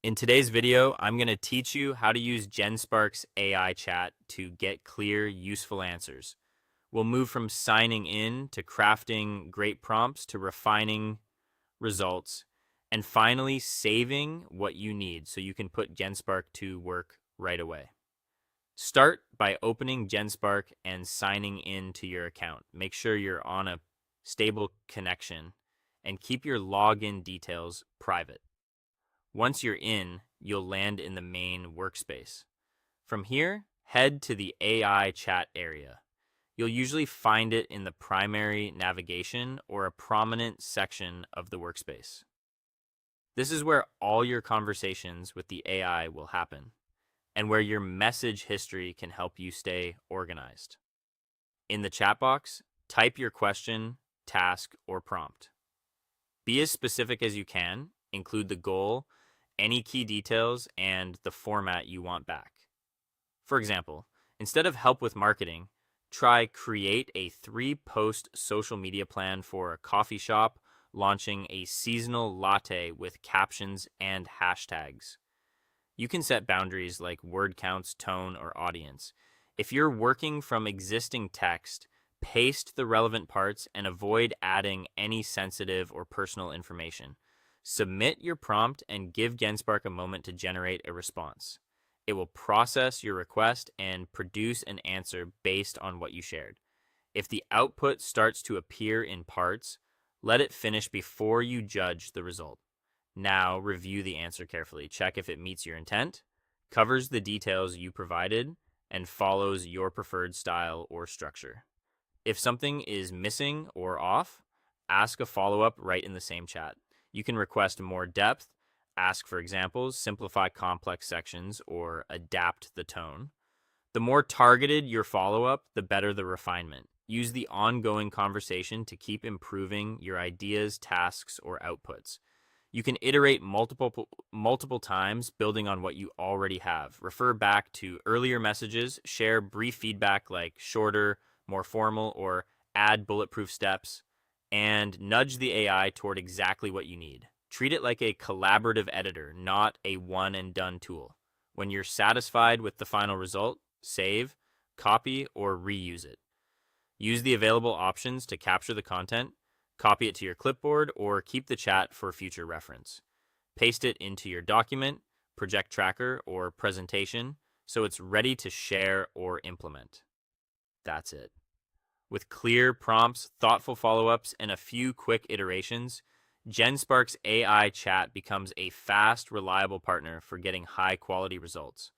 In today's video, I'm going to teach you how to use Genspark's AI chat to get clear, useful answers. We'll move from signing in to crafting great prompts to refining results and finally saving what you need so you can put Genspark to work right away. Start by opening Genspark and signing in to your account. Make sure you're on a stable connection and keep your login details private. Once you're in, you'll land in the main workspace. From here, head to the AI chat area. You'll usually find it in the primary navigation or a prominent section of the workspace. This is where all your conversations with the AI will happen, and where your message history can help you stay organized. In the chat box, type your question, task, or prompt. Be as specific as you can, include the goal, any key details, and the format you want back. For example, instead of help with marketing, try create a 3-post social media plan for a coffee shop launching a seasonal latte with captions and hashtags. You can set boundaries like word counts, tone, or audience. If you're working from existing text, paste the relevant parts and avoid adding any sensitive or personal information. Submit your prompt and give Genspark a moment to generate a response. It will process your request and produce an answer based on what you shared. If the output starts to appear in parts, let it finish before you judge the result. Now review the answer carefully. Check if it meets your intent, covers the details you provided, and follows your preferred style or structure. If something is missing or off, ask a follow-up right in the same chat. You can request more depth, ask for examples, simplify complex sections, or adapt the tone. The more targeted your follow-up, the better the refinement. Use the ongoing conversation to keep improving your ideas, tasks, or outputs. You can iterate multiple times, building on what you already have. Refer back to earlier messages, share brief feedback like shorter, more formal, or add bulletproof steps, and nudge the AI toward exactly what you need. Treat it like a collaborative editor, not a one and done tool. When you're satisfied with the final result, save, copy, or reuse it. Use the available options to capture the content, copy it to your clipboard, or keep the chat for future reference. Paste it into your document, project tracker, or presentation so it's ready to share or implement. That's it. With clear prompts, thoughtful follow-ups, and a few quick iterations, Genspark's AI chat becomes a fast, reliable partner for getting high-quality results.